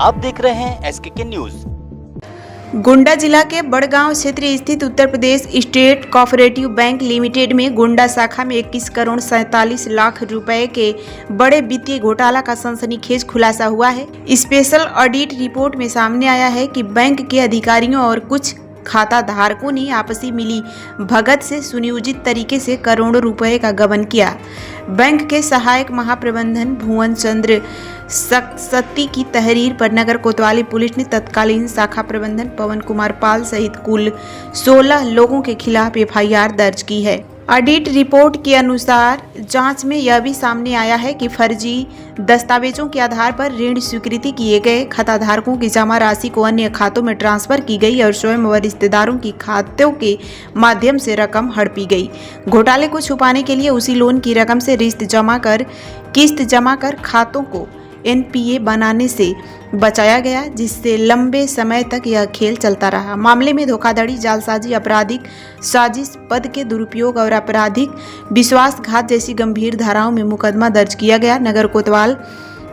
आप देख रहे हैं SKK न्यूज। गोंडा जिला के बड़गांव क्षेत्र स्थित Uttar Pradesh state cooperative bank limited में गोंडा शाखा में 21 करोड़ 47 लाख रुपए के बड़े वित्तीय घोटाला का सनसनीखेज खुलासा हुआ है। स्पेशल ऑडिट रिपोर्ट में सामने आया है कि बैंक के अधिकारियों और कुछ खाता धारकों ने आपसी मिली भगत से सुनियोजित तरीके से करोड़ों रुपए का गबन किया। बैंक के सहायक महाप्रबंधन भुवन चंद्र सत्ती की तहरीर पर नगर कोतवाली पुलिस ने तत्कालीन शाखा प्रबंधन पवन कुमार पाल सहित कुल 16 लोगों के खिलाफ FIR दर्ज की है। ऑडिट रिपोर्ट के अनुसार जांच में यह भी सामने आया है कि फर्जी दस्तावेजों के आधार पर ऋण स्वीकृति किए गए खाताधारकों की जमा राशि को अन्य खातों में ट्रांसफर की गई और स्वयं व रिश्तेदारों की खातों के माध्यम से रकम हड़पी गई। घोटाले को छुपाने के लिए उसी लोन की रकम से किस्त जमा कर खातों को NPA बनाने से बचाया गया, जिससे लंबे समय तक यह खेल चलता रहा। मामले में धोखाधड़ी, जालसाजी, आपराधिक साजिश, पद के दुरुपयोग और आपराधिक विश्वासघात जैसी गंभीर धाराओं में मुकदमा दर्ज किया गया। नगर कोतवाल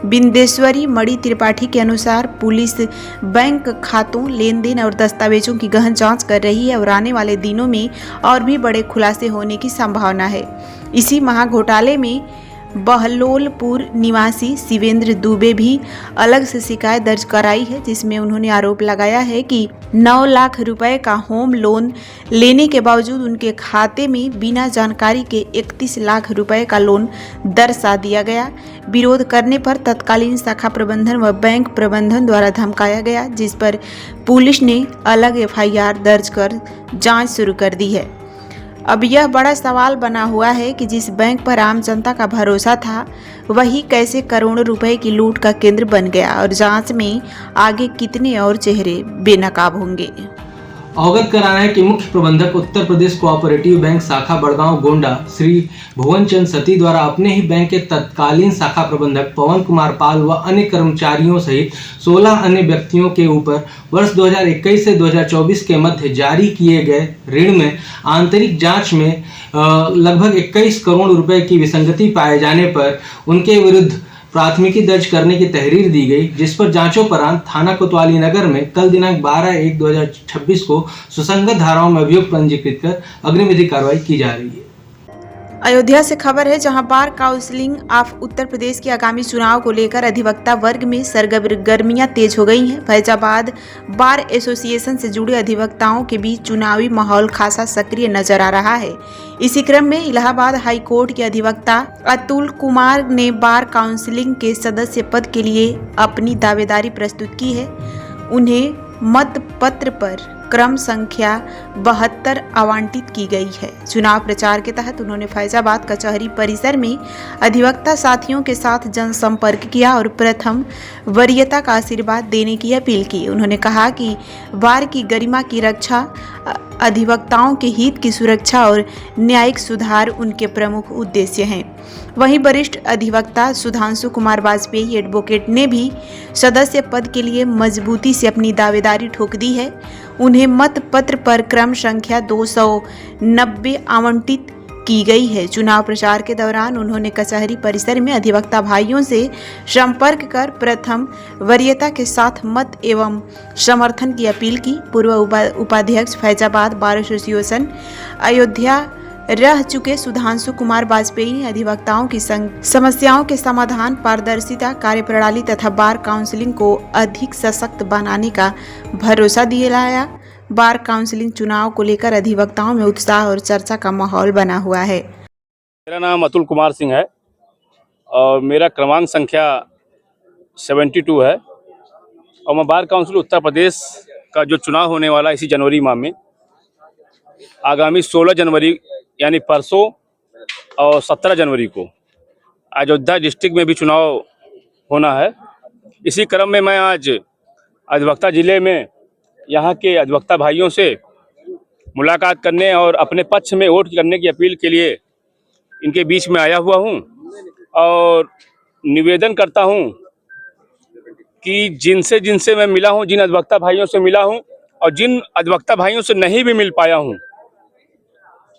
बिंदेश्वरी मणि त्रिपाठी के अनुसार पुलिस बैंक खातों, लेन देन और दस्तावेजों की गहन जांच कर रही है और आने वाले दिनों में और भी बड़े खुलासे होने की संभावना है। इसी महा घोटाले में बहलोलपुर निवासी शिवेंद्र दुबे भी अलग से शिकायत दर्ज कराई है, जिसमें उन्होंने आरोप लगाया है कि 9 लाख रुपए का होम लोन लेने के बावजूद उनके खाते में बिना जानकारी के 31 लाख रुपए का लोन दर्शा दिया गया। विरोध करने पर तत्कालीन शाखा प्रबंधन व बैंक प्रबंधन द्वारा धमकाया गया, जिस पर पुलिस ने अलग FIR दर्ज कर जांच शुरू कर दी है। अब यह बड़ा सवाल बना हुआ है कि जिस बैंक पर आम जनता का भरोसा था, वही कैसे करोड़ों रुपए की लूट का केंद्र बन गया और जांच में आगे कितने और चेहरे बेनकाब होंगे। अवगत कराना है कि मुख्य प्रबंधक उत्तर प्रदेश कोऑपरेटिव बैंक शाखा बड़गांव गोंडा श्री भुवन चंद्र सती द्वारा अपने ही बैंक के तत्कालीन शाखा प्रबंधक पवन कुमार पाल व अन्य कर्मचारियों सहित 16 अन्य व्यक्तियों के ऊपर वर्ष 2021 से 2024 के मध्य जारी किए गए ऋण में आंतरिक जांच में लगभग 21 करोड़ रुपए की विसंगति पाए जाने पर उनके विरुद्ध प्राथमिकी दर्ज करने की तहरीर दी गई, जिस पर जांचोपरांत थाना कोतवाली नगर में कल दिनांक 12/1/2026 को सुसंगत धाराओं में अभियोग पंजीकृत कर अग्रिम कार्रवाई की जा रही है। अयोध्या से खबर है, जहां बार काउंसिलिंग ऑफ उत्तर प्रदेश के आगामी चुनाव को लेकर अधिवक्ता वर्ग में सरगर्मियां तेज हो गई हैं। फैजाबाद बार एसोसिएशन से जुड़े अधिवक्ताओं के बीच चुनावी माहौल खासा सक्रिय नजर आ रहा है। इसी क्रम में इलाहाबाद हाई कोर्ट के अधिवक्ता अतुल कुमार ने बार काउंसिलिंग के सदस्य पद के लिए अपनी दावेदारी प्रस्तुत की है। उन्हें मत पत्र पर क्रम संख्या 72 आवंटित की गई है। चुनाव प्रचार के तहत उन्होंने फैजाबाद कचहरी परिसर में अधिवक्ता साथियों के साथ जनसंपर्क किया और प्रथम वरीयता का आशीर्वाद देने की अपील की। उन्होंने कहा कि बार की गरिमा की रक्षा, अधिवक्ताओं के हित की सुरक्षा और न्यायिक सुधार उनके प्रमुख उद्देश्य हैं। वहीं वरिष्ठ अधिवक्ता सुधांशु कुमार वाजपेयी एडवोकेट ने भी सदस्य पद के लिए मजबूती से अपनी दावेदारी ठोक दी है। उन्हें मत पत्र पर क्रम संख्या 290 आवंटित की गई है। चुनाव प्रचार के दौरान उन्होंने कचहरी परिसर में अधिवक्ता भाइयों से संपर्क कर प्रथम वरीयता के साथ मत एवं समर्थन की अपील की। पूर्व उपाध्यक्ष फैजाबाद बार एसोसिएशन अयोध्या रह चुके सुधांशु कुमार वाजपेयी ने अधिवक्ताओं की समस्याओं के समाधान, पारदर्शिता, कार्यप्रणाली तथा बार काउंसिलिंग को अधिक सशक्त बनाने का भरोसा दिलाया। बार काउंसिलिंग चुनाव को लेकर अधिवक्ताओं में उत्साह और चर्चा का माहौल बना हुआ है। मेरा नाम अतुल कुमार सिंह है और मेरा क्रमांक संख्या 72 है और मैं बार काउंसिल उत्तर प्रदेश का जो चुनाव होने वाला इसी जनवरी माह में आगामी 16 जनवरी यानी परसों और 17 जनवरी को अयोध्या डिस्ट्रिक्ट में भी चुनाव होना है। इसी क्रम में मैं आज अधिवक्ता ज़िले में यहाँ के अधिवक्ता भाइयों से मुलाकात करने और अपने पक्ष में वोट करने की अपील के लिए इनके बीच में आया हुआ हूँ और निवेदन करता हूँ कि जिनसे मैं मिला हूँ, जिन अधिवक्ता भाइयों से मिला हूँ और जिन अधिवक्ता भाइयों से नहीं भी मिल पाया हूँ,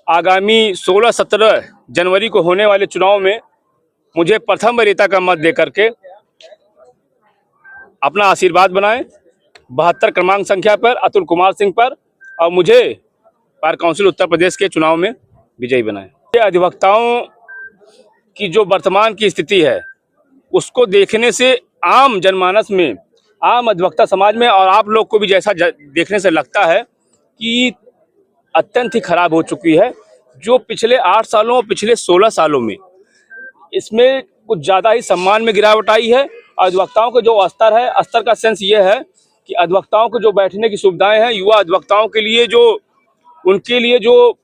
आगामी 16-17 जनवरी को होने वाले चुनाव में मुझे प्रथम वरीयता का मत दे करके अपना आशीर्वाद बनाएं 72 क्रमांक संख्या पर अतुल कुमार सिंह पर, और मुझे बार काउंसिल उत्तर प्रदेश के चुनाव में विजयी बनाएं। ये अधिवक्ताओं की जो वर्तमान की स्थिति है उसको देखने से आम जनमानस में, आम अधिवक्ता समाज में और आप लोग को भी जैसा देखने से लगता है कि अत्यंत ही खराब हो चुकी है। जो पिछले 8 सालों और पिछले 16 सालों में इसमें कुछ ज़्यादा ही सम्मान में गिरावट आई है। अधिवक्ताओं का जो स्तर है, स्तर का सेंस ये है कि अधिवक्ताओं को जो बैठने की सुविधाएं हैं, युवा अधिवक्ताओं के लिए जो उनके लिए जो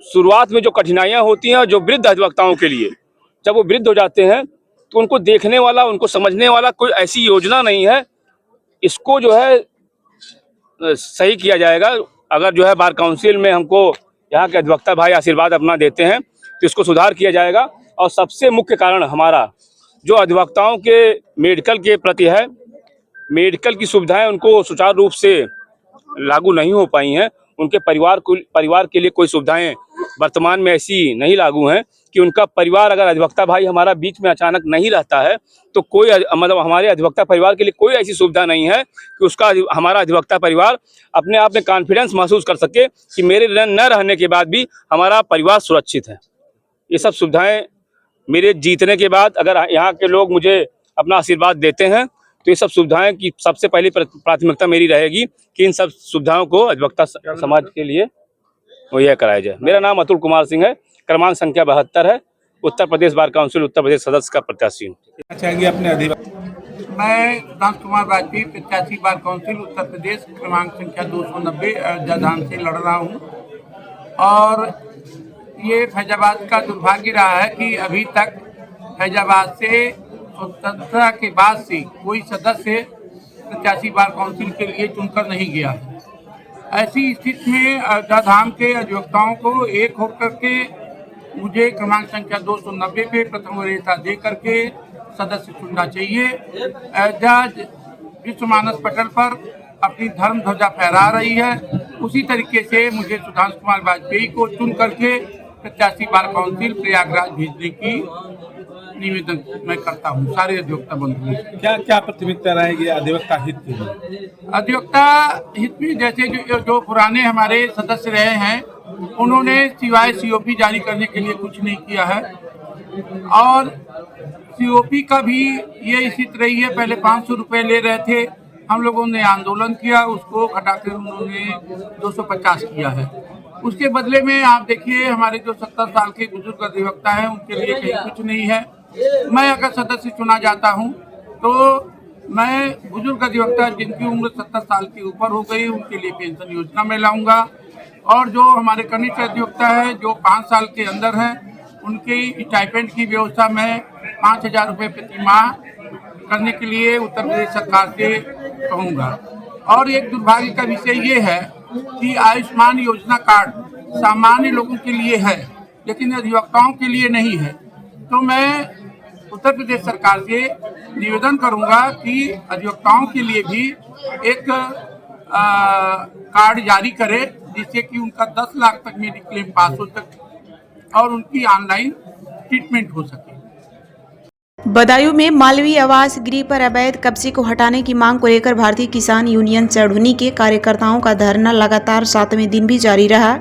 शुरुआत में जो कठिनाइयां होती हैं, जो वृद्ध अधिवक्ताओं के लिए जब वो वृद्ध हो जाते हैं तो उनको देखने वाला, उनको समझने वाला कोई ऐसी योजना नहीं है। इसको जो है सही किया जाएगा। अगर जो है बार काउंसिल में हमको यहाँ के अधिवक्ता भाई आशीर्वाद अपना देते हैं तो इसको सुधार किया जाएगा। और सबसे मुख्य कारण हमारा जो अधिवक्ताओं के मेडिकल के प्रति है, मेडिकल की सुविधाएं उनको सुचारू रूप से लागू नहीं हो पाई हैं। उनके परिवार के लिए कोई सुविधाएं वर्तमान में ऐसी नहीं लागू हैं कि उनका परिवार, अगर अधिवक्ता भाई हमारा बीच में अचानक नहीं रहता है तो कोई मतलब हमारे अधिवक्ता परिवार के लिए कोई ऐसी सुविधा नहीं है कि उसका हमारा अधिवक्ता परिवार अपने आप में कॉन्फिडेंस महसूस कर सके कि मेरे न रहने के बाद भी हमारा परिवार सुरक्षित है। ये सब सुविधाएं मेरे जीतने के बाद अगर यहाँ के लोग मुझे अपना आशीर्वाद देते हैं तो ये सब सुविधाएं की सबसे पहली प्राथमिकता मेरी रहेगी कि इन सब सुविधाओं को अधिवक्ता समाज के लिए मुहैया कराया जाए। मेरा नाम अतुल कुमार सिंह है, क्रमांक संख्या 72 है, उत्तर प्रदेश बार काउंसिल उत्तर प्रदेश सदस्य का प्रत्याशी हूँ। मैं सुधांशु कुमार वाजपेयी, प्रत्याशी बार काउंसिल उत्तर प्रदेश क्रमांक संख्या 290 जयधाम से लड़ रहा हूँ। और ये फैजाबाद का दुर्भाग्य रहा है कि अभी तक फैजाबाद से स्वतंत्रता के बाद से कोई सदस्य प्रत्याशी बार काउंसिल के लिए चुनकर नहीं गया है। ऐसी स्थिति में जयधाम के अधिवक्ताओं को एक होकर के मुझे क्रमांक संख्या 290 पे प्रथम वरीयता दे करके सदस्य चुनना चाहिए। जज विश्व मानस पटल पर अपनी धर्म ध्वजा फहरा रही है, उसी तरीके से मुझे सुधांशु कुमार वाजपेयी को चुन करके प्रत्याशी बार काउंसिल प्रयागराज भेजने की निवेदन मैं करता हूँ सारे अधिवक्ता बंधुओं से। क्या क्या प्राथमिकता रहेगी अधिवक्ता हित के लिए? अधिवक्ता हित में जैसे जो पुराने हमारे सदस्य रहे हैं उन्होंने सिवाय सीओपी जारी करने के लिए कुछ नहीं किया है। और सीओपी का भी ये स्थिति रही है, पहले 500 रुपये ले रहे थे, हम लोगों ने आंदोलन किया, उसको घटाकर उन्होंने 250 किया है। उसके बदले में आप देखिए हमारे जो 70 साल के बुजुर्ग अधिवक्ता हैं उनके लिए कहीं कुछ नहीं है। मैं अगर सदस्य चुना जाता हूं तो मैं बुजुर्ग अधिवक्ता जिनकी उम्र 70 साल के ऊपर हो गई उनके लिए पेंशन योजना में लाऊंगा। और जो हमारे कनिष्ठ अधिवक्ता है जो 5 साल के अंदर हैं उनकी स्टाइपेंड की व्यवस्था मैं 5000 रुपये प्रति माह करने के लिए उत्तर प्रदेश सरकार से कहूँगा। और एक दुर्भाग्य का विषय ये है कि आयुष्मान योजना कार्ड सामान्य लोगों के लिए है लेकिन अधिवक्ताओं के लिए नहीं है। तो मैं उत्तर प्रदेश सरकार से निवेदन करूंगा कि अधिवक्ताओं के लिए भी एक कार्ड जारी करे जिससे कि उनका 10 लाख तक मेडिक्लेम पास हो सके और उनकी ऑनलाइन ट्रीटमेंट हो सके। बदायूं में मालवीय आवास गृह पर अवैध कब्जे को हटाने की मांग को लेकर भारतीय किसान यूनियन चढ़ुनी के कार्यकर्ताओं का धरना लगातार 7वें दिन भी जारी रहा।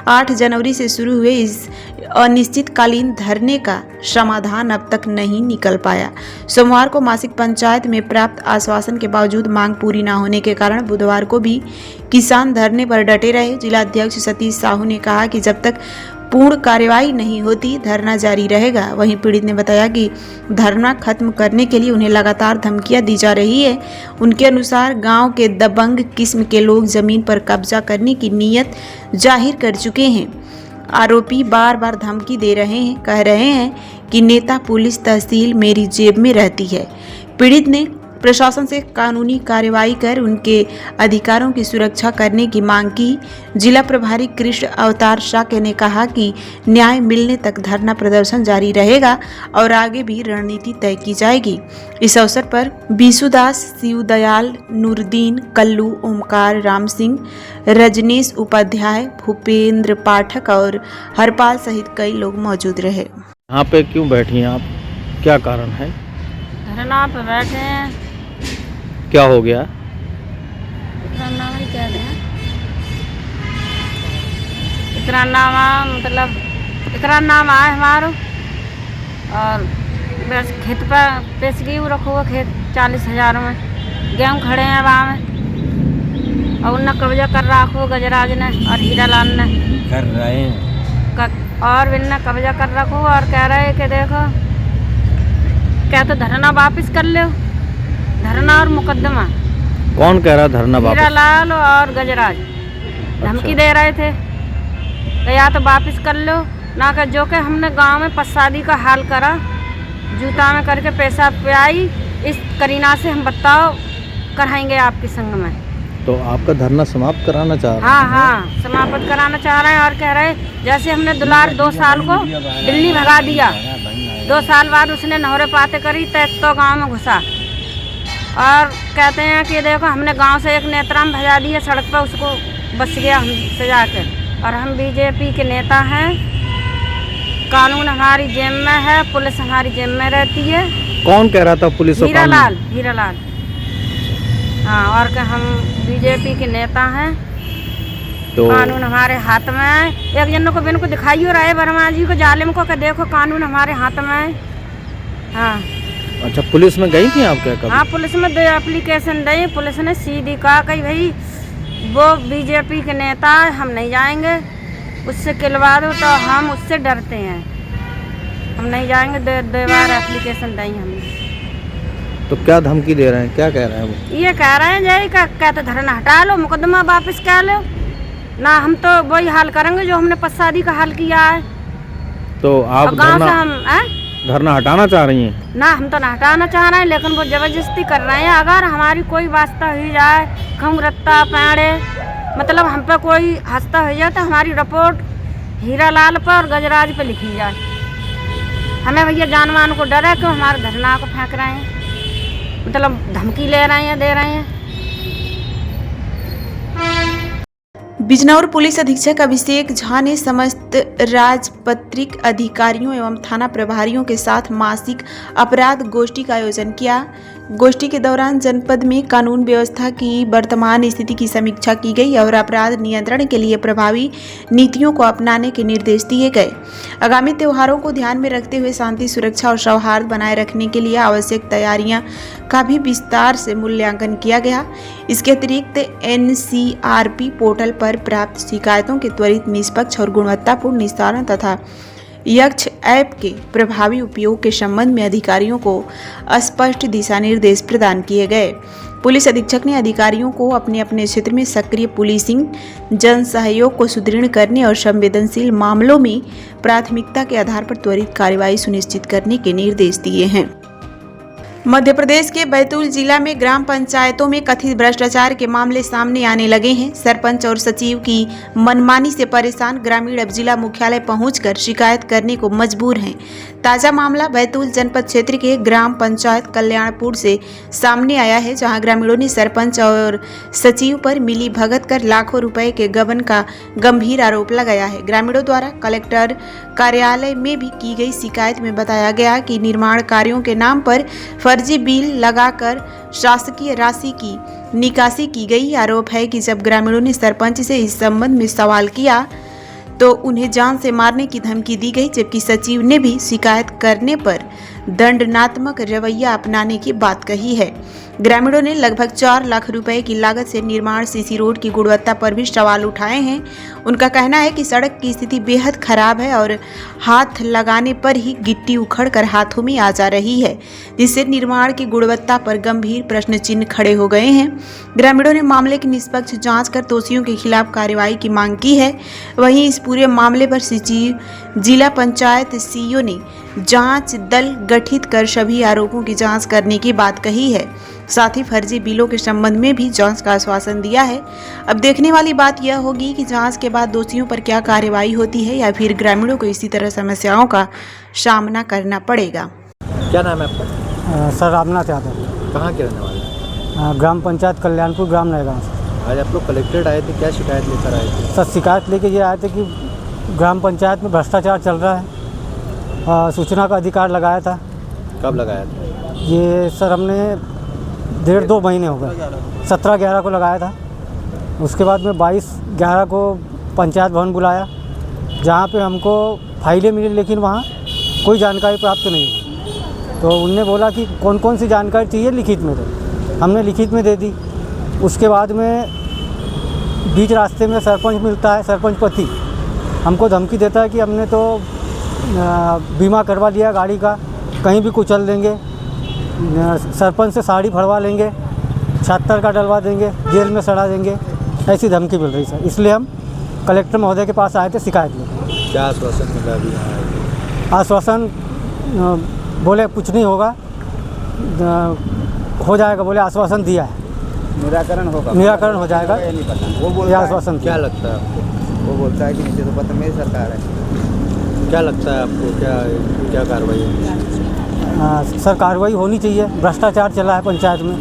8 जनवरी से शुरू हुए इस अनिश्चितकालीन धरने का समाधान अब तक नहीं निकल पाया। सोमवार को मासिक पंचायत में प्राप्त आश्वासन के बावजूद मांग पूरी न होने के कारण बुधवार को भी किसान धरने पर डटे रहे। जिलाध्यक्ष सतीश साहू ने कहा कि जब तक पूर्ण कार्यवाही नहीं होती धरना जारी रहेगा। वहीं पीड़ित ने बताया कि धरना खत्म करने के लिए उन्हें लगातार धमकियां दी जा रही है। उनके अनुसार गांव के दबंग किस्म के लोग जमीन पर कब्जा करने की नीयत जाहिर कर चुके हैं। आरोपी बार बार धमकी दे रहे हैं, कह रहे हैं कि नेता पुलिस तहसील मेरी जेब में रहती है। पीड़ित ने प्रशासन से कानूनी कार्रवाई कर उनके अधिकारों की सुरक्षा करने की मांग की। जिला प्रभारी कृष्ण अवतार शाक्य ने कहा कि न्याय मिलने तक धरना प्रदर्शन जारी रहेगा और आगे भी रणनीति तय की जाएगी। इस अवसर पर बीसूदास, शिवदयाल, नूरदीन, कल्लू, ओमकार, राम सिंह, रजनीश उपाध्याय, भूपेंद्र पाठक और हरपाल सहित कई लोग मौजूद रहे। यहाँ पे क्यों बैठी हैं आप, क्या कारण है? धरना पे बैठे हैं क्या हो गया? इकरारनामा ही कह रहे हैं। इकरारनामा मतलब इकरारनामा है हमारो, और बस खेत पर पेश गई रखो हुआ खेत 40,000 में, गेहूँ खड़े हैं वहाँ में, और उनने कब्जा कर रखो गजराज ने और हीरालाल ने कर रहे हैं और इनने कब्जा कर रखो और कह रहे कि देखो क्या तो धरना वापस कर लो, धरना और मुकदमा। कौन कह रहा धरना वापस? हीरालाल और गजराज धमकी दे रहे थे कि या तो वापस कर लो, ना कि जो कि हमने गांव में पसादी का हाल करा, जूता में करके पैसा पे आई, इस करीना से हम बताओ कराएंगे आपके संग में। तो आपका धरना समाप्त कराना चाह रहे हैं? हाँ हाँ, समाप्त कराना चाह रहे हैं और कह रहे जैसे हमने दुलार 2 साल को दिल्ली भगा दिया, 2 साल बाद उसने नहरे पाते करी तो गांव में घुसा, और कहते हैं कि देखो हमने गांव से एक नेत्राम भजा दिया सड़क पर, उसको बच गया हमसे जाकर, और हम बीजेपी के नेता हैं, कानून हमारी जेब में है, पुलिस हमारी जेब में रहती है। कौन कह रहा था पुलिस? हीरालाल हाँ, और कि हम बीजेपी के नेता हैं, तो कानून हमारे हाथ में है। एक जन को बिन को दिखाई हो रहा है वर्मा जी को, जालिम को, कि देखो कानून हमारे हाथ में है। हाँ। अच्छा, पुलिस में गई थी आप क्या कभी? हाँ, पुलिस में 2 एप्लीकेशन दी, पुलिस ने सीधी कहा कि भाई वो बीजेपी के नेता है, हम नहीं जाएंगे, उससे खिलवा दो, तो हम उससे डरते हैं, हम नहीं जाएंगे। 2 बार एप्लीकेशन दी हमने। तो क्या धमकी दे रहे हैं, क्या कह रहे हैं वो? ये कह रहे हैं जय का कहते धरना हटा लो, मुकदमा वापस कर लो, ना हम तो वही हाल करेंगे जो हमने पसादी का हाल किया है। तो आप धरना हटाना चाह रही हैं? ना, हम तो ना हटाना चाह रहे हैं, लेकिन वो जबरदस्ती कर रहे हैं। अगर हमारी कोई वास्ता हुई जाए, खंगरत्ता पैड़े, मतलब हम पे कोई हंसता हो जाए, तो हमारी रिपोर्ट हीरालाल पर और गजराज पे लिखी जाए। हमें भैया जानमान को डर है कि हमारे धरना को फेंक रहे हैं, मतलब धमकी ले रहे हैं, दे रहे हैं। बिजनौर पुलिस अधीक्षक अभिषेक झा ने समस्त राजपत्रित अधिकारियों एवं थाना प्रभारियों के साथ मासिक अपराध गोष्ठी का आयोजन किया। गोष्ठी के दौरान जनपद में कानून व्यवस्था की वर्तमान स्थिति की समीक्षा की गई और अपराध नियंत्रण के लिए प्रभावी नीतियों को अपनाने के निर्देश दिए गए। आगामी त्योहारों को ध्यान में रखते हुए शांति, सुरक्षा और सौहार्द बनाए रखने के लिए आवश्यक तैयारियां का भी विस्तार से मूल्यांकन किया गया। इसके अतिरिक्त NCRP पोर्टल पर प्राप्त शिकायतों के त्वरित, निष्पक्ष और गुणवत्तापूर्ण निस्तारण तथा यक्ष ऐप के प्रभावी उपयोग के संबंध में अधिकारियों को स्पष्ट दिशा निर्देश प्रदान किए गए। पुलिस अधीक्षक ने अधिकारियों को अपने अपने क्षेत्र में सक्रिय पुलिसिंग, जन सहयोग को सुदृढ़ करने और संवेदनशील मामलों में प्राथमिकता के आधार पर त्वरित कार्रवाई सुनिश्चित करने के निर्देश दिए हैं। मध्य प्रदेश के बैतूल जिला में ग्राम पंचायतों में कथित भ्रष्टाचार के मामले सामने आने लगे हैं। सरपंच और सचिव की मनमानी से परेशान ग्रामीण अब जिला मुख्यालय पहुंचकर शिकायत करने को मजबूर हैं। ताजा मामला बैतूल जनपद क्षेत्र के ग्राम पंचायत कल्याणपुर से सामने आया है, जहां ग्रामीणों ने सरपंच और सचिव पर मिली भगत कर लाखों रुपए के गबन का गंभीर आरोप लगाया है। ग्रामीणों द्वारा कलेक्टर कार्यालय में भी की गई शिकायत में बताया गया कि निर्माण कार्यों के नाम पर फर्जी बिल लगाकर शासकीय राशि की निकासी की गई। आरोप है कि जब ग्रामीणों ने सरपंच से इस संबंध में सवाल किया तो उन्हें जान से मारने की धमकी दी गई, जबकि सचिव ने भी शिकायत करने पर दंडात्मक रवैया अपनाने की बात कही है। ग्रामीणों ने लगभग 4 लाख रुपए की लागत से निर्माण सीसी रोड की गुणवत्ता पर भी सवाल उठाए हैं। उनका कहना है कि सड़क की स्थिति बेहद खराब है और हाथ लगाने पर ही गिट्टी उखड़कर हाथों में आ जा रही है, जिससे निर्माण की गुणवत्ता पर गंभीर प्रश्न चिन्ह खड़े हो गए हैं। ग्रामीणों ने मामले की निष्पक्ष जांच कर दोषियों के खिलाफ कार्रवाई की मांग की है। वहीं इस पूरे मामले पर सचिव जिला पंचायत CEO ने जांच दल गठित कर सभी आरोपों की जांच करने की बात कही है। साथ ही फर्जी बिलों के संबंध में भी जांच का आश्वासन दिया है। अब देखने वाली बात यह होगी कि जांच के बाद दोषियों पर क्या कार्रवाई होती है या फिर ग्रामीणों को इसी तरह समस्याओं का सामना करना पड़ेगा। क्या नाम है आपका? सर रामनाथ यादव। कहाँ के रहने वाले हैं? ग्राम पंचायत कल्याणपुर, ग्राम नएगांव से। आज आप लोग कलेक्ट्रेट आए थे, क्या शिकायत लेकर आए थे? सर शिकायत लेके ये आए थे कि ग्राम पंचायत में भ्रष्टाचार चल रहा है। सूचना का अधिकार लगाया था। कब लगाया था? ये सर हमने 1.5-2 महीने हो गए। 17/11 को लगाया था। उसके बाद में 22/11 को पंचायत भवन बुलाया, जहाँ पे हमको फाइलें मिली, लेकिन वहाँ कोई जानकारी प्राप्त नहीं हुई। तो उनने बोला कि कौन कौन सी जानकारी चाहिए लिखित में दो। हमने लिखित में दे दी। उसके बाद में बीच रास्ते में सरपंच मिलता है, सरपंच पति हमको धमकी देता है कि हमने तो बीमा करवा लिया गाड़ी का, कहीं भी कुचल देंगे, सरपंच से साड़ी फड़वा लेंगे, 76 का डलवा देंगे, जेल में सड़ा देंगे, ऐसी धमकी मिल रही सर। इसलिए हम कलेक्टर महोदय के पास आए थे शिकायत लेकर। क्या आश्वासन मिला अभी यहाँ? आश्वासन बोले कुछ नहीं होगा, हो जाएगा, बोले आश्वासन दिया है, निराकरण होगा, निराकरण हो जाएगा, ये नहीं पता। वो ये आश्वासन क्या लगता है आपको? वो बोलता है कि नीचे तो पता मेरी सरकार है। क्या लगता है आपको, क्या कार्रवाई होगी? सर कार्रवाई होनी चाहिए। भ्रष्टाचार चला है पंचायत में।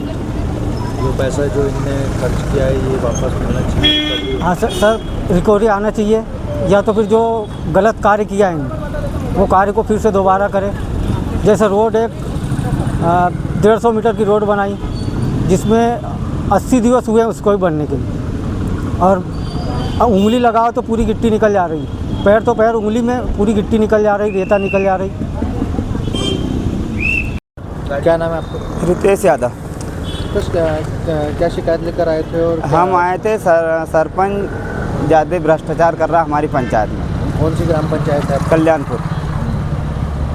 जो पैसा जो इनने खर्च किया है ये वापस मिलना चाहिए। हाँ सर रिकवरी आना चाहिए, या तो फिर जो गलत कार्य किया है इन्होंने वो कार्य को फिर से दोबारा करें। जैसे रोड एक 150 मीटर की रोड बनाई, जिसमें 80 दिवस हुए उसको भी बनने के लिए, और उंगली लगाओ तो पूरी गिट्टी निकल जा रही, पैर तो पैर, उंगली में पूरी गिट्टी निकल जा रही, रेता निकल जा रही। क्या नाम है आपका? रितेश यादव। तो क्या शिकायत लेकर आए थे? और हम आए थे सरपंच ज़्यादा भ्रष्टाचार कर रहा हमारी पंचायत में। कौन सी ग्राम पंचायत है? कल्याणपुर।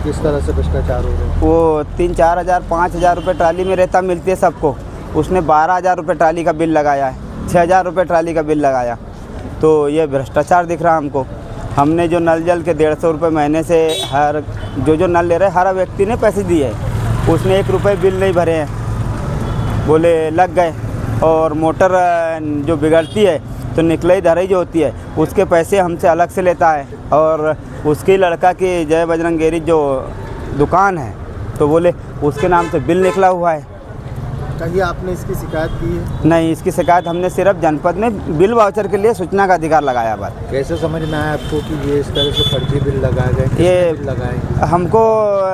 किस तरह से भ्रष्टाचार हो रहा है? वो 3-4 हज़ार 5 हज़ार रुपये ट्राली में रेता मिलती है सबको, उसने 12,000 रुपये ट्राली का बिल लगाया है, 6,000 रुपये ट्राली का बिल लगाया। तो ये भ्रष्टाचार दिख रहा हमको। हमने जो नल जल के 150 रुपये महीने से हर जो नल ले रहे हर व्यक्ति ने पैसे दिए हैं, उसने 1 रुपये बिल नहीं भरे हैं, बोले लग गए। और मोटर जो बिगड़ती है तो निकलाई धराई जो होती है उसके पैसे हमसे अलग से लेता है। और उसकी लड़का की जय बजरंग गैरेज जो दुकान है तो बोले उसके नाम से बिल निकला हुआ है। कहीं आपने इसकी शिकायत की है? नहीं, इसकी शिकायत हमने सिर्फ जनपद में बिल वाउचर के लिए सूचना का अधिकार लगाया। बात कैसे समझ में आया आपको कि ये इस तरह से फर्जी बिल लगाए गए? ये बिल लगाए हमको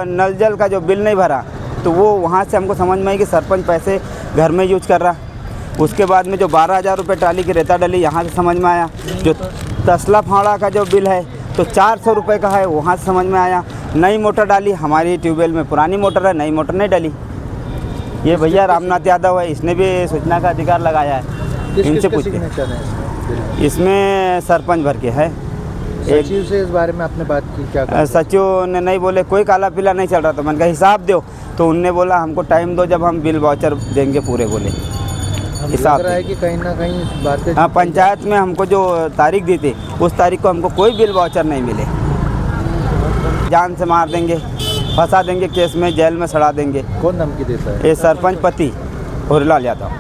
नल जल का जो बिल नहीं भरा तो वो वहाँ से हमको समझ में आई कि सरपंच पैसे घर में यूज कर रहा। उसके बाद में जो 12,000 रुपये ट्राली की रेता डली यहाँ से समझ में आया। जो तसला फावड़ा का जो बिल है तो 400 रुपये का है, वहाँ से समझ में आया। नई मोटर डाली, हमारी ट्यूबवेल में पुरानी मोटर है, नई मोटर नहीं डली। ये भैया रामनाथ यादव है, इसने भी सूचना का अधिकार लगाया है। इनसे पूछते। इसमें सरपंच भर के है। सचिव से इस बारे में आपने बात की क्या? सचिव ने नहीं बोले कोई काला पीला नहीं चल रहा, तो मैंने कहा हिसाब दो, तो उनने बोला हमको टाइम दो जब हम बिल वाउचर देंगे पूरे। बोले हिसाब है कि कहीं ना कहीं बातें। हाँ, पंचायत में हमको जो तारीख दी थी उस तारीख को हमको कोई बिल वाउचर नहीं मिले। जान से मार देंगे, फंसा देंगे केस में, जेल में सड़ा देंगे। कौन धमकी देता है? ये सरपंच पति होरीलाल यादव।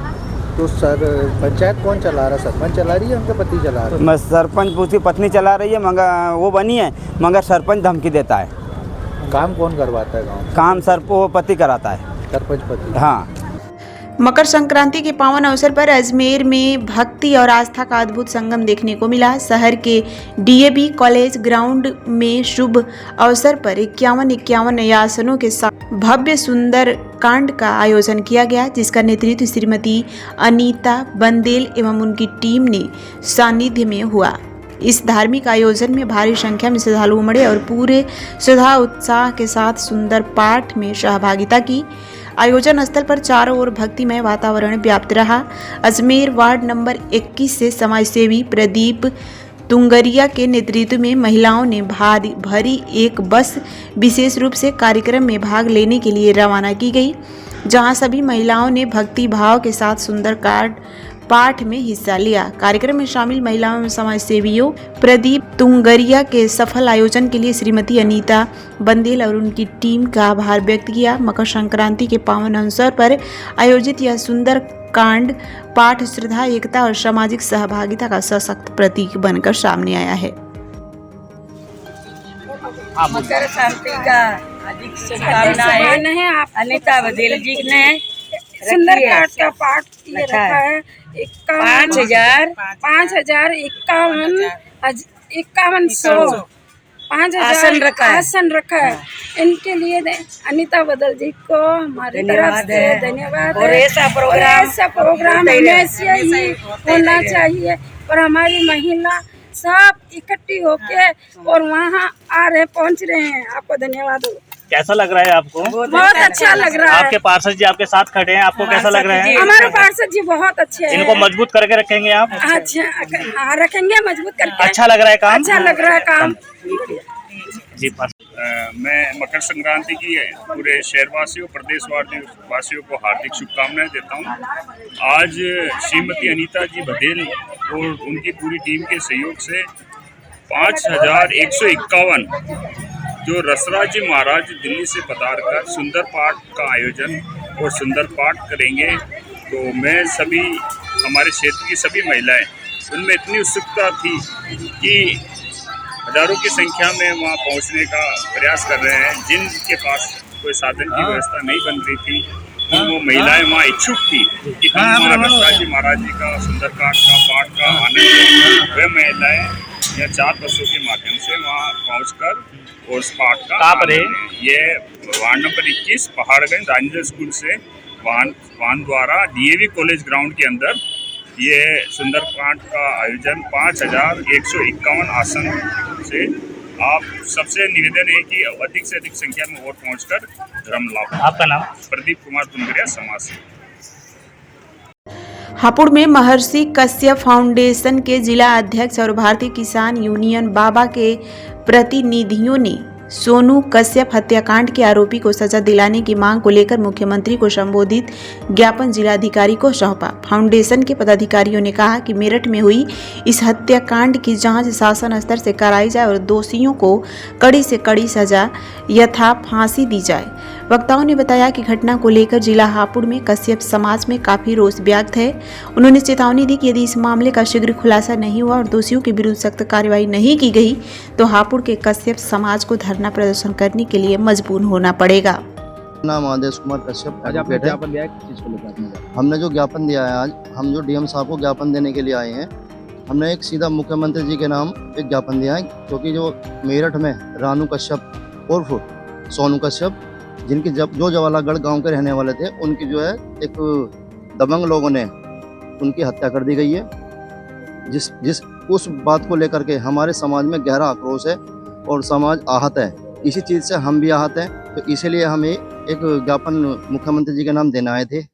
तो सर पंचायत कौन चला रहा? सरपंच चला रही है, उनके पति चला रहा है? मैं सरपंच उसकी पत्नी चला रही है, मगर वो बनी है, मगर सरपंच धमकी देता है। काम कौन करवाता है गाँव? काम वो पति कराता है, सरपंच पति। हाँ। मकर संक्रांति के पावन अवसर पर अजमेर में भक्ति और आस्था का अद्भुत संगम देखने को मिला। शहर के डीएवी कॉलेज ग्राउंड में शुभ अवसर पर 51 आसनों के साथ भव्य सुंदर कांड का आयोजन किया गया, जिसका नेतृत्व श्रीमती अनीता बंदेल एवं उनकी टीम ने सानिध्य में हुआ। इस धार्मिक आयोजन में भारी संख्या में श्रद्धालु उमड़े और पूरे श्रद्धा उत्साह के साथ सुंदर पाठ में सहभागिता की। आयोजन स्थल पर चारों ओर भक्तिमय वातावरण व्याप्त रहा। अजमेर वार्ड नंबर 21 से समाजसेवी प्रदीप तुंगरिया के नेतृत्व में महिलाओं ने भरी एक बस विशेष रूप से कार्यक्रम में भाग लेने के लिए रवाना की गई, जहां सभी महिलाओं ने भक्ति भाव के साथ सुंदर पाठ में हिस्सा लिया। कार्यक्रम में शामिल महिलाओं एवं समाजसेवियों प्रदीप तुंगरिया के सफल आयोजन के लिए श्रीमती अनीता बंदेल और उनकी टीम का आभार व्यक्त किया। मकर संक्रांति के पावन अवसर पर आयोजित यह सुंदर कांड पाठ श्रद्धा, एकता और सामाजिक सहभागिता का सशक्त प्रतीक बनकर सामने आया है। मकर शांति का अधिक शुभकामनाएं। अनीता बंदेल जी ने सुंदर कांड का पाठ ये रखा है। 5,051 5,000 आसन रखा है। इनके लिए अनीता बदल जी को हमारी तरफ से धन्यवाद। और ऐसा प्रोग्राम हमेशा ही होना चाहिए और हमारी महिला सब इकट्ठी होके और वहाँ आ रहे पहुँच रहे हैं। आपको धन्यवाद। कैसा लग रहा है आपको? बहुत अच्छा लग रहा है। आपके पार्षद जी आपके साथ खड़े हैं, आपको कैसा लग रहा है? हमारे पार्षद जी बहुत अच्छे हैं। इनको मजबूत करके रखेंगे आप? अच्छा, हाँ रखेंगे मजबूत करके। अच्छा लग रहा है काम? अच्छा लग रहा है काम जी। मैं मकर संक्रांति की पूरे शहरवासियों प्रदेश वासियों को हार्दिक शुभकामनाएं देता हूं। आज श्रीमती अनीता जी बघेल और उनकी पूरी टीम के सहयोग से 5,151 जो रसराज जी महाराज दिल्ली से पधार कर सुंदर पाठ का आयोजन और सुंदर पाठ करेंगे। तो मैं सभी हमारे क्षेत्र की सभी महिलाएं उनमें इतनी उत्सुकता थी कि हजारों की संख्या में वहां पहुंचने का प्रयास कर रहे हैं। जिनके पास कोई साधन की व्यवस्था नहीं बन रही थी वो महिलाएं वहां इच्छुक थी कि हम रसराज जी महाराज जी का सुंदरकांड का पाठ का आनंद वे महिलाएं या 4 बसों के माध्यम से वहां पहुंचकर उस पाठ का ये ward number 21 Paharganj Rajendra school से वाहन द्वारा डीएवी कॉलेज ग्राउंड के अंदर ये सुंदरकांड का आयोजन 5,151 आसन से आप सबसे निवेदन है कि अधिक से अधिक संख्या में और पहुंचकर धर्म लाभ। आपका नाम? प्रदीप कुमार तुंगरिया, समाज से। हापुड़ में महर्षि कश्यप फाउंडेशन के जिला अध्यक्ष और भारतीय किसान यूनियन बाबा के प्रतिनिधियों ने सोनू कश्यप हत्याकांड के आरोपी को सजा दिलाने की मांग को लेकर मुख्यमंत्री को संबोधित ज्ञापन जिलाधिकारी को सौंपा। फाउंडेशन के पदाधिकारियों ने कहा कि मेरठ में हुई इस हत्याकांड की जांच शासन स्तर से कराई जाए और दोषियों को कड़ी से कड़ी सजा यथा फांसी दी जाए। वक्ताओं ने बताया कि घटना को लेकर जिला हापुड़ में कश्यप समाज में काफी रोष व्यक्त है। उन्होंने चेतावनी दी कि यदि इस मामले का शीघ्र खुलासा नहीं हुआ और दोषियों के विरुद्ध सख्त कार्रवाई नहीं की गई तो हापुड़ के कश्यप समाज को धरना प्रदर्शन करने के लिए मजबूर होना पड़ेगा। नाम आदेश कुमार कश्यप। हमने जो ज्ञापन दिया है, आज हम जो डीएम साहब को ज्ञापन देने के लिए आए हैं, हमने एक सीधा मुख्यमंत्री जी के नाम एक ज्ञापन दिया है, क्योंकि जो मेरठ में रानू कश्यप उर्फ सोनू कश्यप जिनकी जो जवालागढ़ गांव के रहने वाले थे, उनकी जो है एक दबंग लोगों ने उनकी हत्या कर दी गई है। जिस उस बात को लेकर के हमारे समाज में गहरा आक्रोश है और समाज आहत है। इसी चीज़ से हम भी आहत हैं, तो इसीलिए हमें एक ज्ञापन मुख्यमंत्री जी के नाम देने आए थे।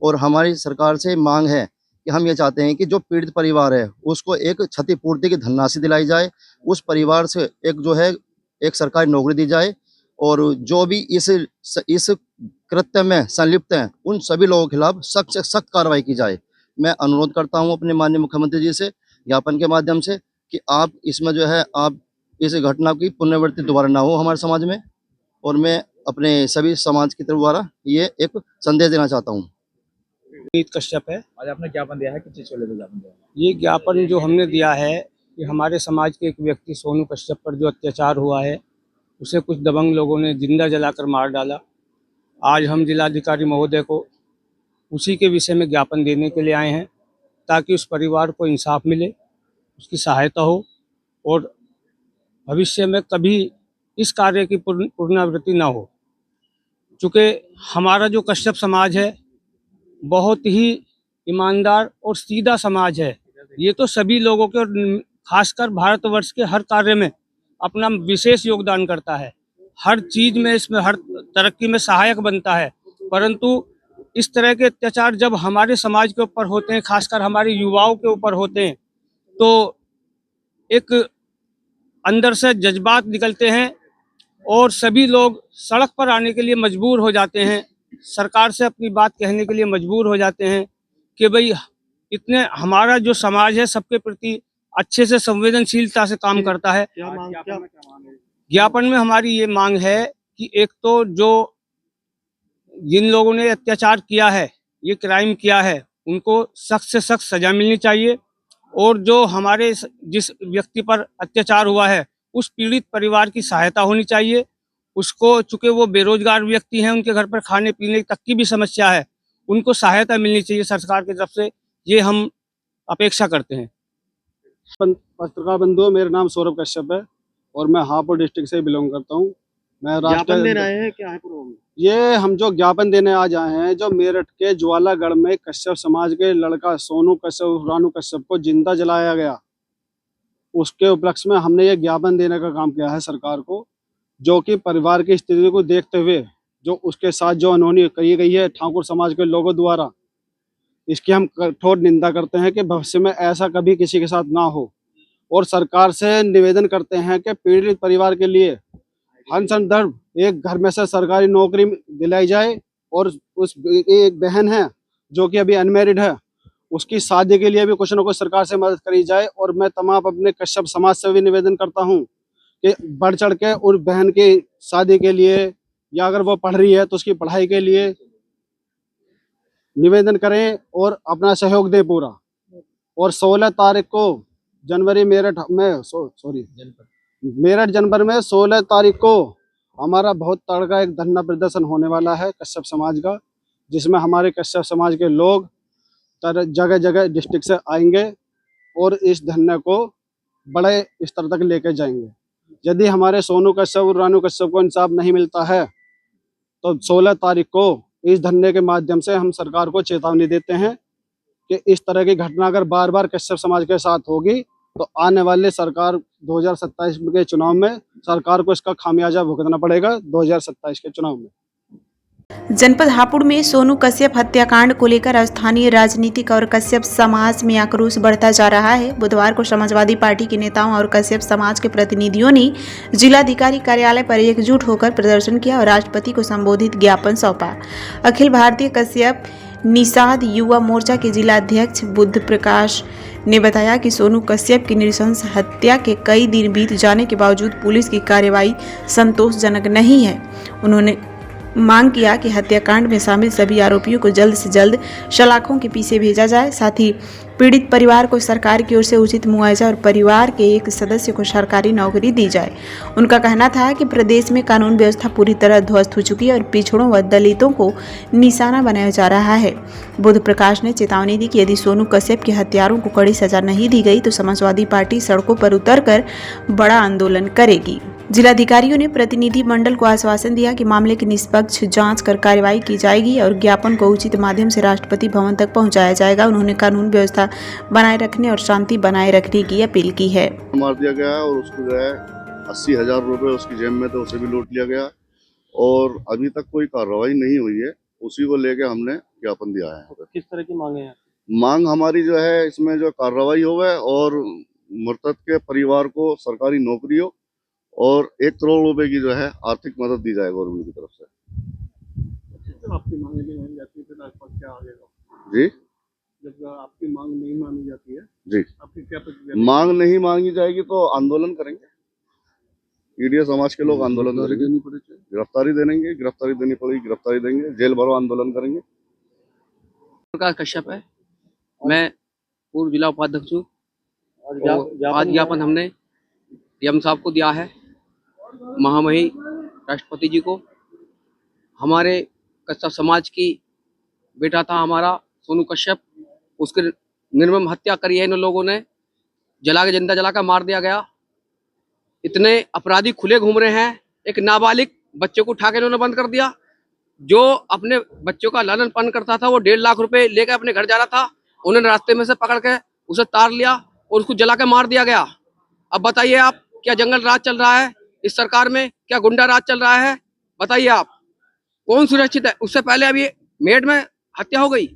और हमारी सरकार से मांग है कि हम ये चाहते हैं कि जो पीड़ित परिवार है उसको एक क्षतिपूर्ति की धनराशि दिलाई जाए, उस परिवार से एक जो है एक सरकारी नौकरी दी जाए, और जो भी इस कृत्य में संलिप्त हैं उन सभी लोगों के खिलाफ सख्त से सख्त कार्रवाई की जाए। मैं अनुरोध करता हूं अपने माननीय मुख्यमंत्री जी से ज्ञापन के माध्यम से कि आप इसमें जो है आप इस घटना की पुनरावृत्ति दोबारा ना हो हमारे समाज में। और मैं अपने सभी समाज की तरफ द्वारा ये एक संदेश देना चाहता हूँ। कश्यप है। आज आपने ज्ञापन दिया है, किस चीज को लेकर ज्ञापन दिया? ये ज्ञापन जो हमने दिया है कि हमारे समाज के एक व्यक्ति सोनू कश्यप पर जो अत्याचार हुआ है, उसे कुछ दबंग लोगों ने जिंदा जलाकर मार डाला। आज हम जिलाधिकारी महोदय को उसी के विषय में ज्ञापन देने के लिए आए हैं, ताकि उस परिवार को इंसाफ मिले, उसकी सहायता हो और भविष्य में कभी इस कार्य की पुनरावृत्ति ना हो। चूँकि हमारा जो कश्यप समाज है बहुत ही ईमानदार और सीधा समाज है। ये तो सभी लोगों के और खासकर भारतवर्ष के हर कार्य में अपना विशेष योगदान करता है, हर चीज में इसमें हर तरक्की में सहायक बनता है। परंतु इस तरह के अत्याचार जब हमारे समाज के ऊपर होते हैं, खासकर हमारे युवाओं के ऊपर होते हैं, तो एक अंदर से जज्बात निकलते हैं और सभी लोग सड़क पर आने के लिए मजबूर हो जाते हैं, सरकार से अपनी बात कहने के लिए मजबूर हो जाते हैं कि भाई इतने हमारा जो समाज है सबके प्रति अच्छे से संवेदनशीलता से काम करता है। ज्ञापन में हमारी ये मांग है कि एक तो जो जिन लोगों ने अत्याचार किया है, ये क्राइम किया है, उनको सख्त से सख्त सजा मिलनी चाहिए, और जो हमारे जिस व्यक्ति पर अत्याचार हुआ है उस पीड़ित परिवार की सहायता होनी चाहिए। उसको चूँकि वो बेरोजगार व्यक्ति हैं, उनके घर पर खाने पीने तक की भी समस्या है, उनको सहायता मिलनी चाहिए सरकार की तरफ से, ये हम अपेक्षा करते हैं। पत्रकार बंधुओं, मेरा नाम सौरभ कश्यप है। और मैं हापुड़ डिस्ट्रिक्ट से बिलोंग करता हूँ। मैं ज्ञापन देने आए हैं, क्या है प्रॉब्लम? ये हम जो ज्ञापन देने आज आए हैं, जो मेरठ के ज्वालागढ़ में कश्यप समाज के लड़का सोनू कश्यप रानू कश्यप को जिंदा जलाया गया, उसके उपलक्ष्य में हमने ये ज्ञापन देने का काम किया है सरकार को, जो कि परिवार की स्थिति को देखते हुए जो उसके साथ जो अनहोनी कही गई है ठाकुर समाज के लोगों द्वारा, इसकी हम कठोर निंदा करते हैं कि भविष्य में ऐसा कभी किसी के साथ ना हो। और सरकार से निवेदन करते हैं कि पीड़ित परिवार के लिए हर संदर्भ एक घर में से सरकारी नौकरी दिलाई जाए, और उस एक बहन है जो कि अभी अनमैरिड है, उसकी शादी के लिए भी कुछ न कुछ सरकार से मदद करी जाए। और मैं तमाम अपने कश्यप समाज से भी निवेदन करता हूँ कि बढ़ चढ़ के उस बहन की शादी के लिए, या अगर वो पढ़ रही है तो उसकी पढ़ाई के लिए निवेदन करें और अपना सहयोग दें पूरा। और 16 तारीख को जनवरी मेरठ जनपद में 16 तारीख को हमारा बहुत तगड़ा एक धरना प्रदर्शन होने वाला है कश्यप समाज का, जिसमें हमारे कश्यप समाज के लोग जगह जगह डिस्ट्रिक्ट से आएंगे और इस धरने को बड़े स्तर तक लेकर जाएंगे। यदि हमारे सोनू कश्यप और रानू कश्यप को इंसाफ नहीं मिलता है तो 16 तारीख को इस धरने के माध्यम से हम सरकार को चेतावनी देते हैं कि इस तरह की घटना अगर बार बार कश्यप समाज के साथ होगी तो आने वाले सरकार 2027 के चुनाव में सरकार को इसका खामियाजा भुगतना पड़ेगा 2027 के चुनाव में। जनपद हापुड़ में सोनू कश्यप हत्याकांड को लेकर स्थानीय राजनीतिक और कश्यप समाज में आक्रोश बढ़ता जा रहा है। बुधवार को समाजवादी पार्टी के नेताओं और कश्यप समाज के प्रतिनिधियों ने जिलाधिकारी कार्यालय पर एकजुट होकर प्रदर्शन किया और राष्ट्रपति को संबोधित ज्ञापन सौंपा। अखिल भारतीय कश्यप निषाद युवा मोर्चा के जिलाध्यक्ष बुद्ध प्रकाश ने बताया कि सोनू कश्यप की नृशंस हत्या के कई दिन बीत जाने के बावजूद पुलिस की कार्रवाई संतोषजनक नहीं है। उन्होंने मांग किया कि हत्याकांड में शामिल सभी आरोपियों को जल्द से जल्द सलाखों के पीछे भेजा जाए। साथ ही पीड़ित परिवार को सरकार की ओर से उचित मुआवजा और परिवार के एक सदस्य को सरकारी नौकरी दी जाए। उनका कहना था कि प्रदेश में कानून व्यवस्था पूरी तरह ध्वस्त हो चुकी है और पिछड़ों व दलितों को निशाना बनाया जा रहा है। बुद्ध प्रकाश ने चेतावनी दी कि यदि सोनू कश्यप के हत्यारों को कड़ी सजा नहीं दी गई तो समाजवादी पार्टी सड़कों पर उतरकर बड़ा आंदोलन करेगी। जिलाधिकारियों ने प्रतिनिधि मंडल को आश्वासन दिया कि मामले की निष्पक्ष जांच कर कार्रवाई की जाएगी और ज्ञापन को उचित माध्यम से राष्ट्रपति भवन तक पहुंचाया जाएगा। उन्होंने कानून व्यवस्था बनाए रखने और शांति बनाए रखने की अपील की है। मार दिया गया और उसको जो है 80,000 रुपए उसकी जेब में थे, उसे भी लूट लिया गया और अभी तक कोई कार्रवाई नहीं हुई है। उसी को लेके हमने ज्ञापन दिया है। किस तरह की मांगे हैं? मांग हमारी जो है इसमें जो कार्रवाई होवे और मृतक के परिवार को सरकारी नौकरी हो और 1 करोड़ रुपए की जो है आर्थिक मदद दी जाए गवर्नमेंट की तरफ से। आपकी मांग नहीं मानी जाती है तो क्या आगे जी? जब आपकी मांग नहीं मानी जाती है जी, आपकी क्या प्रतिक्रिया? मांग नहीं मांगी जाएगी तो आंदोलन करेंगे। ईडीए समाज के लोग आंदोलन करेंगे, गिरफ्तारी देंगे, गिरफ्तारी देनी पड़ेगी, गिरफ्तारी देंगे, जेल भरो आंदोलन करेंगे। प्रकाश कश्यप है, मैं पूर्व जिला उपाध्यक्ष हूँ। आज ज्ञापन हमने डीएम साहब को दिया है, महामहिम राष्ट्रपति जी को। हमारे कश्यप समाज की बेटा था हमारा सोनू कश्यप, उसके निर्मम हत्या करी है इन लोगों ने, जला के जिंदा जला कर मार दिया गया। इतने अपराधी खुले घूम रहे हैं। एक नाबालिग बच्चे को उठा के इन्होंने बंद कर दिया। जो अपने बच्चों का लालन पालन करता था वो 1.5 लाख रुपए लेकर अपने घर जा रहा था, उन्होंने रास्ते में से पकड़ के उसे तार लिया और उसको जला के मार दिया गया। अब बताइए आप, क्या जंगल राज चल रहा है इस सरकार में? क्या गुंडा राज चल रहा है? बताइए आप, कौन सुरक्षित है? उससे पहले अभी मेड में हत्या हो गई।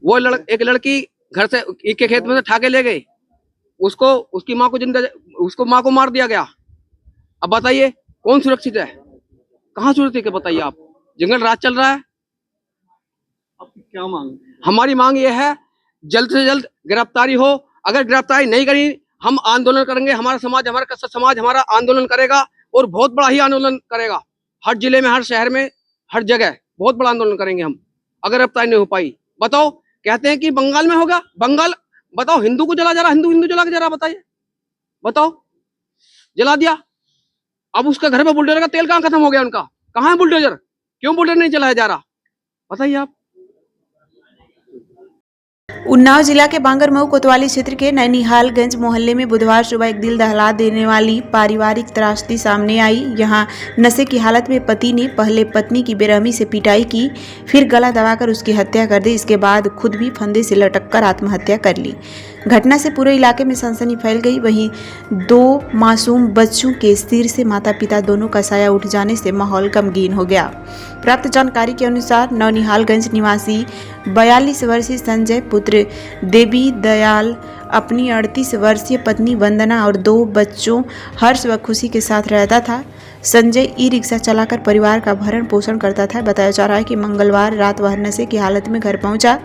वो एक लड़की घर से एक के खेत में से ठाके ले गए, उसको उसकी माँ को उसको माँ को मार दिया गया। अब बताइए कौन सुरक्षित है? कहाँ सुरक्षित है बताइए आप? जंगल राज चल रहा है। आपकी क्या मांग? हमारी मांग ये है जल्द से जल्द गिरफ्तारी हो। अगर गिरफ्तारी नहीं करी हम आंदोलन करेंगे। हमारा समाज, हमारा कश्यप समाज हमारा आंदोलन करेगा और बहुत बड़ा ही आंदोलन करेगा। हर जिले में, हर शहर में, हर जगह बहुत बड़ा आंदोलन करेंगे हम अगर गिरफ्तारी नहीं हो पाई। बताओ, कहते हैं कि बंगाल में होगा, बंगाल बताओ हिंदू को जला जा रहा, हिंदू जला के जा रहा। बताइए, बताओ, जला दिया। अब उसका घर में बुलडोजर का तेल कहाँ खत्म हो गया? उनका कहाँ है बुलडोजर? क्यों बुलडोजर नहीं चलाया जा रहा? बताइए आप। उन्नाव जिला के बांगरमऊ कोतवाली क्षेत्र के नैनीहालगंज मोहल्ले में बुधवार सुबह एक दिल दहला देने वाली पारिवारिक त्रासदी सामने आई। यहां नशे की हालत में पति ने पहले पत्नी की बेरहमी से पिटाई की, फिर गला दबाकर उसकी हत्या कर दी। इसके बाद खुद भी फंदे से लटककर आत्महत्या कर ली। घटना से पूरे इलाके में सनसनी फैल गई। वहीं 2 मासूम बच्चों के सिर से माता पिता दोनों का साया उठ जाने से माहौल गमगीन हो गया। प्राप्त जानकारी के अनुसार नौनिहालगंज निवासी 42 वर्षीय संजय पुत्र देवी दयाल अपनी 38 वर्षीय पत्नी वंदना और 2 बच्चों हर्ष व खुशी के साथ रहता था। संजय ई रिक्शा चलाकर परिवार का भरण पोषण करता था। बताया जा रहा है कि मंगलवार रात वह नशे की हालत में घर पहुंचा।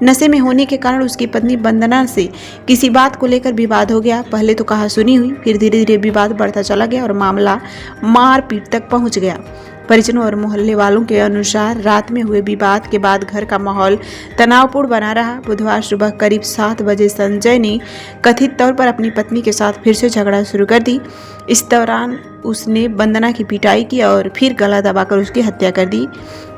नशे में होने के कारण उसकी पत्नी वंदना से किसी बात को लेकर विवाद हो गया। पहले तो कहासुनी हुई, फिर धीरे धीरे विवाद बढ़ता चला गया और मामला मारपीट तक पहुंच गया। परिजनों और मोहल्ले वालों के अनुसार रात में हुए विवाद के बाद घर का माहौल तनावपूर्ण बना रहा। बुधवार सुबह करीब 7 बजे संजय ने कथित तौर पर अपनी पत्नी के साथ फिर से झगड़ा शुरू कर दी। इस दौरान उसने वंदना की पिटाई की और फिर गला दबाकर उसकी हत्या कर दी।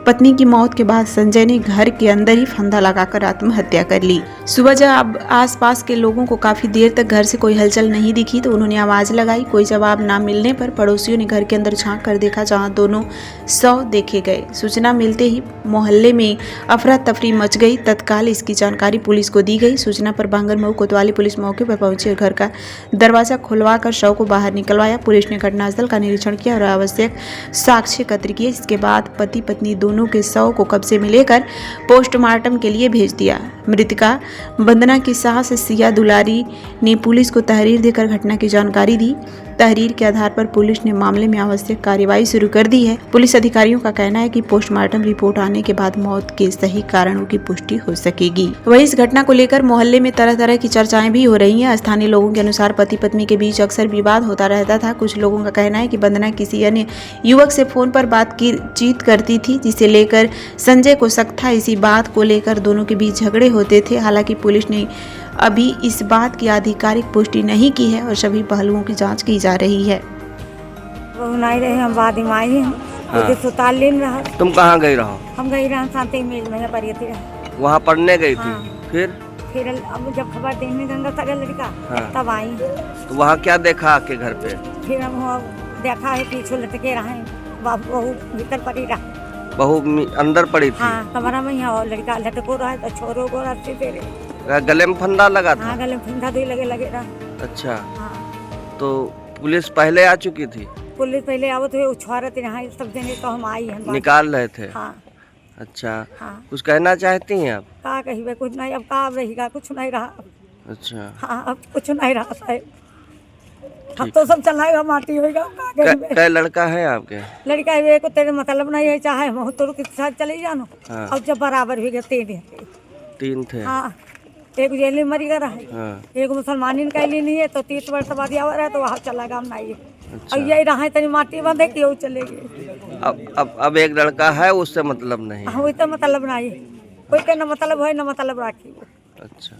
पत्नी की मौत के बाद संजय ने घर के अंदर ही फंदा लगाकर आत्महत्या कर ली। सुबह जब आसपास के लोगों को काफी देर तक घर से कोई हलचल नहीं दिखी तो उन्होंने आवाज लगाई। कोई जवाब ना मिलने पर पड़ोसियों ने घर के अंदर झांक कर देखा, जहां दोनों शव देखे गए। सूचना मिलते ही मोहल्ले में अफरा तफरी मच गई। तत्काल इसकी जानकारी पुलिस को दी गई। सूचना पर बांगरमऊ कोतवाली पुलिस मौके पर पहुंची और घर का दरवाजा खुलवाकर शव को बाहर निकलवाया। पुलिस ने घटनास्थल का निरीक्षण किया और आवश्यक साक्ष्य एकत्र किए। इसके बाद पति पत्नी दोनों के शव को कब्जे में लेकर पोस्टमार्टम के लिए भेज दिया। मृतका वंदना की सास सिया दुलारी ने पुलिस को तहरीर देकर घटना की जानकारी दी। तहरीर के आधार पर पुलिस ने मामले में आवश्यक कार्रवाई शुरू कर दी है। पुलिस अधिकारियों का कहना है कि पोस्टमार्टम रिपोर्ट आने के बाद मौत के सही कारणों की पुष्टि हो सकेगी। वहीं इस घटना को लेकर मोहल्ले में तरह तरह की चर्चाएं भी हो रही हैं। स्थानीय लोगों के अनुसार पति पत्नी के बीच अक्सर विवाद होता रहता था। कुछ लोगों का कहना है कि वंदना किसी अन्य युवक से फोन पर बातचीत करती थी, जिसे लेकर संजय को शक था। इसी बात को लेकर दोनों के बीच झगड़े होते थे। हालांकि पुलिस ने अभी इस बात की आधिकारिक पुष्टि नहीं की है और सभी पहलुओं की जांच की जा रही है। नहीं रहे हम बाद में आई हैं। हाँ। सुतालीन रहा। तुम कहाँ गई रहो? हम गई रहा शांति मिल में पढ़ी थी। वहाँ पढ़ने गई थी? हाँ। फिर अब जब खबर देने गंगा था लड़का। हाँ। तब आई। तो वहाँ क्या देखा आपके घर पे? फिर हम देखा है पीछे लटके रहे, बहू भीतर पड़ी रहा। बहू अंदर पड़ी थी? हाँ, कमरा में यहाँ लड़का लटको रहा है तो छोरों को रस्सी दे रहे। गले में फंदा लगा था? हाँ, गले में फंदा भी लगे रहा। अच्छा। हाँ। तो पुलिस पहले आ चुकी थी? पुलिस पहले आवत हुए उछारत यहाँ सब देने तो हम आई हैं। निकाल रहे थे? हाँ। अच्छा। हाँ। कुछ कहना चाहती हैं आप? का कही कुछ नहीं, अब का रहेगा, कुछ नहीं रहा। अच्छा। हाँ, अब कुछ नहीं रहा साहब। हम तो सब चलाएगा माटी होगा। क्या लड़का है आपके? लड़का है को तेरे मतलब नहीं है, चाहे हम तो के साथ चले जानो। हाँ। अब जब बराबर हो गया 3 थे। हाँ, एक जेल में मरी गया है। हाँ। एक मुसलमानी निकाली नहीं है तो 30 वर्ष बाद आवा रहा तो वहाँ चला गया नहीं। अच्छा। अब यही रहा तनी माटी बंधे कि वो चले गए। अब एक लड़का है, उससे मतलब नहीं? हाँ, तो मतलब नहीं, कोई के न मतलब है न मतलब राखी। अच्छा।